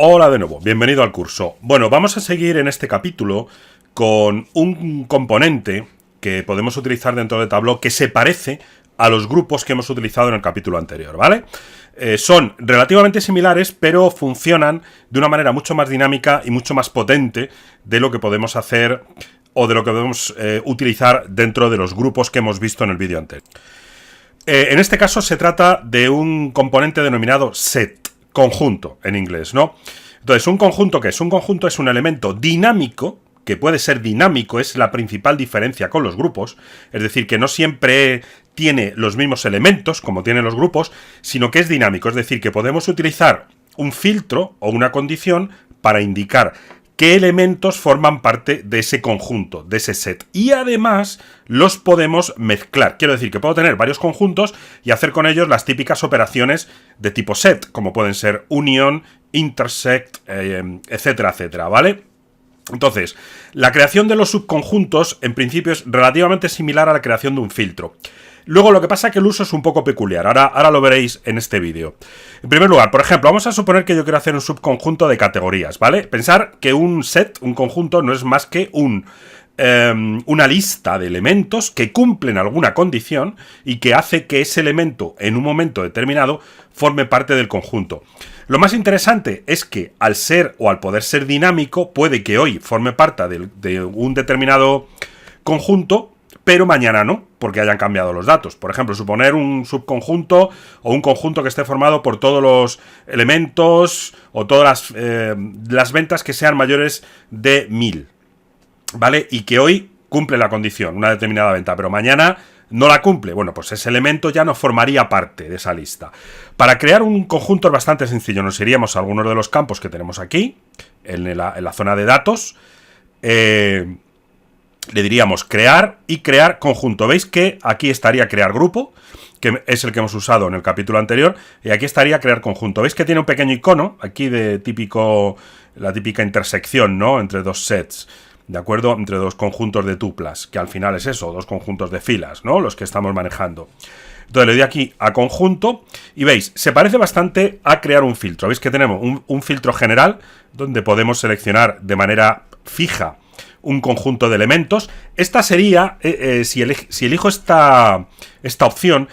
Hola de nuevo, bienvenido al curso. Bueno, vamos a seguir en este capítulo con un componente que podemos utilizar dentro de Tableau que se parece a los grupos que hemos utilizado en el capítulo anterior, ¿vale? Son relativamente similares, pero funcionan de una manera mucho más dinámica y mucho más potente de lo que podemos hacer o de lo que podemos utilizar dentro de los grupos que hemos visto en el vídeo anterior. En este caso se trata de un componente denominado set. Conjunto, en inglés, ¿no? Entonces, ¿un conjunto qué es? Un conjunto es un elemento dinámico, que puede ser dinámico, es la principal diferencia con los grupos, es decir, que no siempre tiene los mismos elementos, como tienen los grupos, sino que es dinámico, es decir, que podemos utilizar un filtro o una condición para indicar qué elementos forman parte de ese conjunto, de ese set. Y además los podemos mezclar. Quiero decir que puedo tener varios conjuntos y hacer con ellos las típicas operaciones de tipo set, como pueden ser union, intersect, etcétera, etcétera, ¿vale? Entonces, la creación de los subconjuntos en principio es relativamente similar a la creación de un filtro. Luego lo que pasa es que el uso es un poco peculiar, ahora lo veréis en este vídeo. En primer lugar, por ejemplo, vamos a suponer que yo quiero hacer un subconjunto de categorías, ¿vale? Pensar que un set, un conjunto, no es más que una lista de elementos que cumplen alguna condición y que hace que ese elemento en un momento determinado forme parte del conjunto. Lo más interesante es que al ser o al poder ser dinámico, puede que hoy forme parte de un determinado conjunto, pero mañana no, porque hayan cambiado los datos. Por ejemplo, suponer un subconjunto o un conjunto que esté formado por todos los elementos o todas las ventas que sean mayores de 1000, ¿vale? Y que hoy cumple la condición, una determinada venta, pero mañana no la cumple. Bueno, pues ese elemento ya no formaría parte de esa lista. Para crear un conjunto es bastante sencillo. Nos iríamos a algunos de los campos que tenemos aquí, en la zona de datos. Le diríamos crear y crear conjunto. ¿Veis que aquí estaría crear grupo, que es el que hemos usado en el capítulo anterior, y aquí estaría crear conjunto? ¿Veis que tiene un pequeño icono aquí de la típica intersección, ¿no? Entre dos sets, ¿de acuerdo? Entre dos conjuntos de tuplas, que al final es eso, dos conjuntos de filas, ¿no? Los que estamos manejando. Entonces le doy aquí a conjunto y veis, se parece bastante a crear un filtro. Veis que tenemos un filtro general donde podemos seleccionar de manera fija un conjunto de elementos. Esta sería, si elijo esta opción,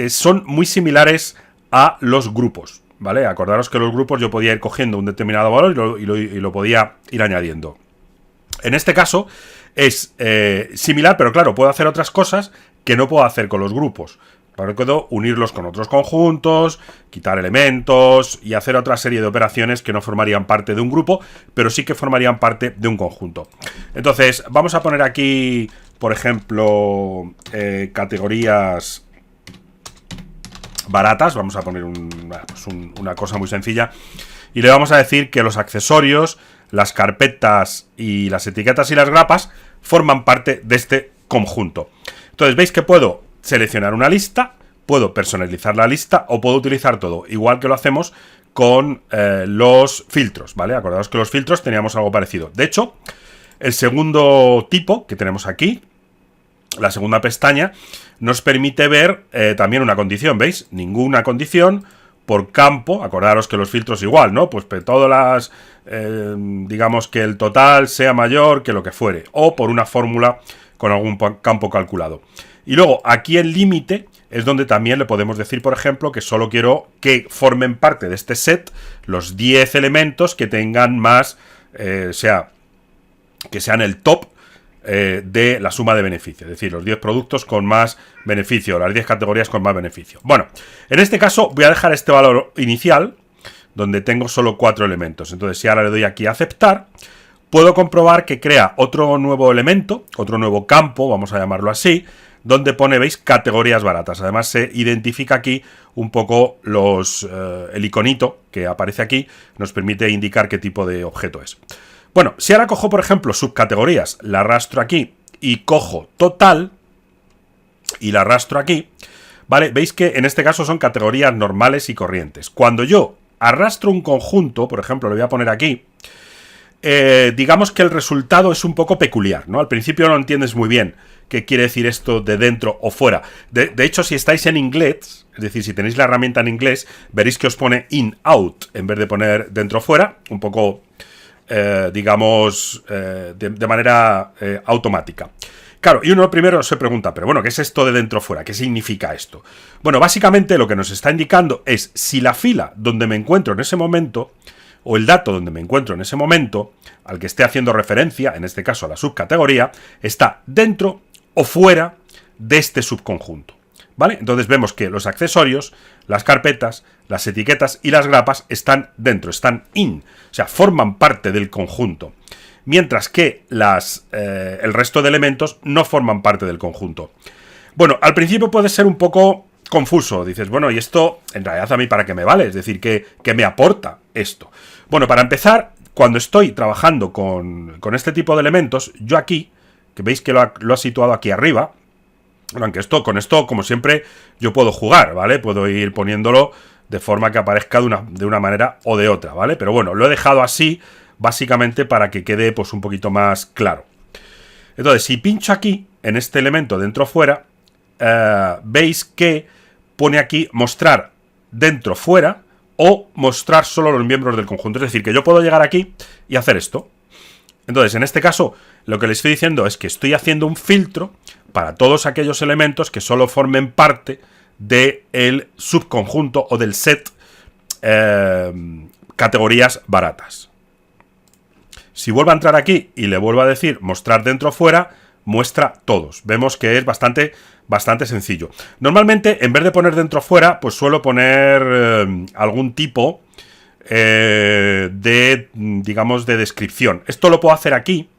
son muy similares a los grupos, ¿vale? Acordaros que los grupos yo podía ir cogiendo un determinado valor y lo podía ir añadiendo. En este caso es similar, pero claro, puedo hacer otras cosas que no puedo hacer con los grupos. Puedo unirlos con otros conjuntos, quitar elementos y hacer otra serie de operaciones que no formarían parte de un grupo, pero sí que formarían parte de un conjunto. Entonces, vamos a poner aquí, por ejemplo, categorías baratas. Vamos a poner una cosa muy sencilla. Y le vamos a decir que los accesorios, las carpetas y las etiquetas y las grapas forman parte de este conjunto. Entonces, veis que puedo seleccionar una lista, puedo personalizar la lista o puedo utilizar todo, igual que lo hacemos con los filtros, ¿vale? Acordaos que los filtros teníamos algo parecido. De hecho, el segundo tipo que tenemos aquí, la segunda pestaña, nos permite ver también una condición, ¿veis? Ninguna condición por campo. Acordaros que los filtros igual, ¿no? Pues todas las, digamos que el total sea mayor que lo que fuere, o por una fórmula con algún campo calculado. Y luego, aquí el límite es donde también le podemos decir, por ejemplo, que solo quiero que formen parte de este set los 10 elementos que tengan más, que sean el top de la suma de beneficio. Es decir, los 10 productos con más beneficio, las 10 categorías con más beneficio. Bueno, en este caso voy a dejar este valor inicial, donde tengo solo 4 elementos. Entonces, si ahora le doy aquí a aceptar, puedo comprobar que crea otro nuevo elemento, otro nuevo campo, vamos a llamarlo así, donde pone, veis, categorías baratas. Además se identifica aquí un poco el iconito que aparece aquí, nos permite indicar qué tipo de objeto es. Bueno, si ahora cojo, por ejemplo, subcategorías, la arrastro aquí y cojo total y la arrastro aquí, ¿vale? Veis que en este caso son categorías normales y corrientes. Cuando yo arrastro un conjunto, por ejemplo, lo voy a poner aquí, digamos que el resultado es un poco peculiar, ¿no? Al principio no entiendes muy bien qué quiere decir esto de dentro o fuera. De hecho, si estáis en inglés, es decir, si tenéis la herramienta en inglés, veréis que os pone in-out en vez de poner dentro-fuera, un poco, digamos, de manera automática. Claro, y uno primero se pregunta, pero bueno, ¿qué es esto de dentro-fuera? ¿Qué significa esto? Bueno, básicamente lo que nos está indicando es si la fila donde me encuentro en ese momento, o el dato donde me encuentro en ese momento, al que esté haciendo referencia, en este caso a la subcategoría, está dentro o fuera de este subconjunto, ¿vale? Entonces vemos que los accesorios, las carpetas, las etiquetas y las grapas están dentro, están in, o sea, forman parte del conjunto, mientras que el resto de elementos no forman parte del conjunto. Bueno, al principio puede ser un poco confuso, dices, bueno, ¿y esto en realidad a mí para qué me vale? Es decir, ¿qué me aporta esto? Bueno, para empezar, cuando estoy trabajando con este tipo de elementos, yo aquí, que veis que lo ha situado aquí arriba, bueno, aunque con esto, como siempre, yo puedo jugar, ¿vale? Puedo ir poniéndolo de forma que aparezca de una manera o de otra, ¿vale? Pero bueno, lo he dejado así, básicamente para que quede pues un poquito más claro. Entonces, si pincho aquí, en este elemento dentro o fuera, veis que pone aquí mostrar dentro fuera o mostrar solo los miembros del conjunto. Es decir, que yo puedo llegar aquí y hacer esto. Entonces, en este caso, lo que les estoy diciendo es que estoy haciendo un filtro para todos aquellos elementos que solo formen parte del subconjunto o del set categorías baratas. Si vuelvo a entrar aquí y le vuelvo a decir mostrar dentro o fuera, muestra todos. Vemos que es bastante sencillo. Normalmente, en vez de poner dentro o fuera, pues suelo poner algún tipo digamos, de descripción. Esto lo puedo hacer aquí,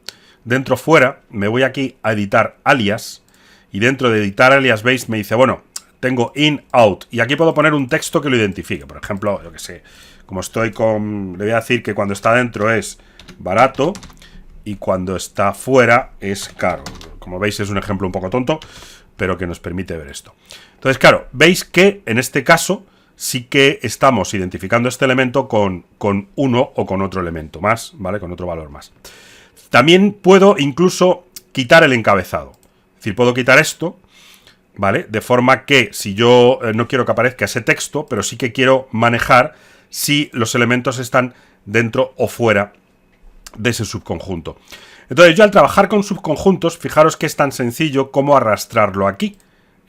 dentro o fuera. Me voy aquí a editar alias. Y dentro de editar alias, veis, me dice, bueno, tengo in, out. Y aquí puedo poner un texto que lo identifique. Por ejemplo, yo que sé, como estoy con... Le voy a decir que cuando está dentro es barato y cuando está fuera es caro. Como veis es un ejemplo un poco tonto, pero que nos permite ver esto. Entonces, claro, veis que en este caso sí que estamos identificando este elemento con uno o con otro elemento más, ¿vale? Con otro valor más. También puedo incluso quitar el encabezado. Es decir, puedo quitar esto, ¿vale? De forma que si yo no quiero que aparezca ese texto, pero sí que quiero manejar si los elementos están dentro o fuera de ese subconjunto. Entonces yo al trabajar con subconjuntos, fijaros que es tan sencillo como arrastrarlo aquí.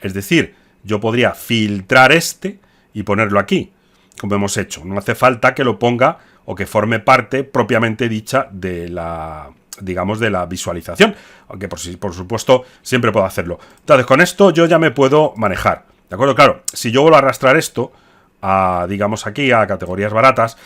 Es decir, yo podría filtrar este y ponerlo aquí, como hemos hecho. No hace falta que lo ponga o que forme parte propiamente dicha de la, digamos, de la visualización. Aunque por supuesto siempre puedo hacerlo. Entonces con esto yo ya me puedo manejar. ¿De acuerdo? Claro, si yo vuelvo a arrastrar esto a, digamos, aquí a categorías baratas,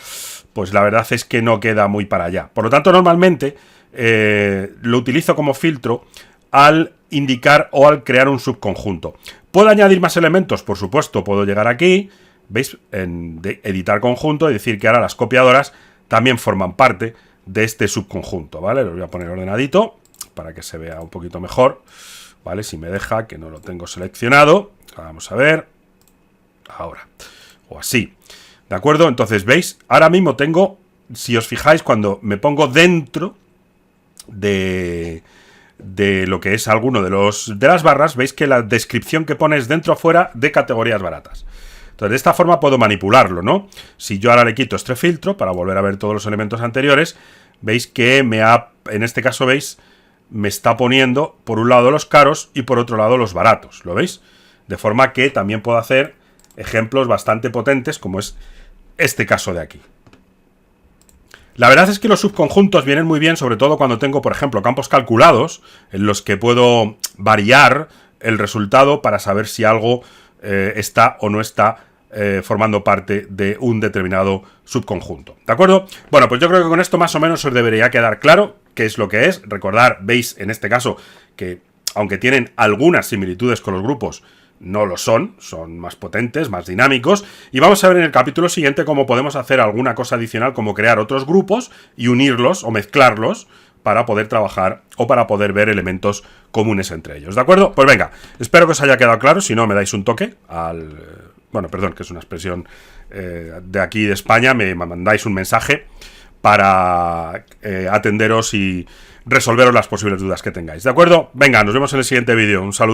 pues la verdad es que no queda muy para allá. Por lo tanto, normalmente lo utilizo como filtro al indicar o al crear un subconjunto. ¿Puedo añadir más elementos? Por supuesto, puedo llegar aquí, ¿veis? En editar conjunto y decir que ahora las copiadoras también forman parte de este subconjunto, ¿vale? Lo voy a poner ordenadito para que se vea un poquito mejor, ¿vale? Si me deja, que no lo tengo seleccionado. Vamos a ver. Ahora. O así. ¿De acuerdo? Entonces, ¿veis? Ahora mismo tengo, si os fijáis, cuando me pongo dentro de lo que es alguno de las barras, veis que la descripción que pone es dentro o fuera de categorías baratas. Entonces, de esta forma puedo manipularlo, ¿no? Si yo ahora le quito este filtro para volver a ver todos los elementos anteriores, veis que en este caso, veis, me está poniendo por un lado los caros y por otro lado los baratos, ¿lo veis? De forma que también puedo hacer ejemplos bastante potentes, como es este caso de aquí. La verdad es que los subconjuntos vienen muy bien, sobre todo cuando tengo, por ejemplo, campos calculados, en los que puedo variar el resultado para saber si algo está o no está formando parte de un determinado subconjunto. ¿De acuerdo? Bueno, pues yo creo que con esto más o menos os debería quedar claro qué es lo que es. Recordar, veis en este caso que, aunque tienen algunas similitudes con los grupos, no lo son más potentes, más dinámicos, y vamos a ver en el capítulo siguiente cómo podemos hacer alguna cosa adicional, como crear otros grupos y unirlos o mezclarlos para poder trabajar o para poder ver elementos comunes entre ellos, ¿de acuerdo? Pues venga, espero que os haya quedado claro. Si no, me dais un toque bueno, perdón, que es una expresión de aquí de España, me mandáis un mensaje para atenderos y resolveros las posibles dudas que tengáis. ¿De acuerdo? Venga, nos vemos en el siguiente vídeo. Un saludo.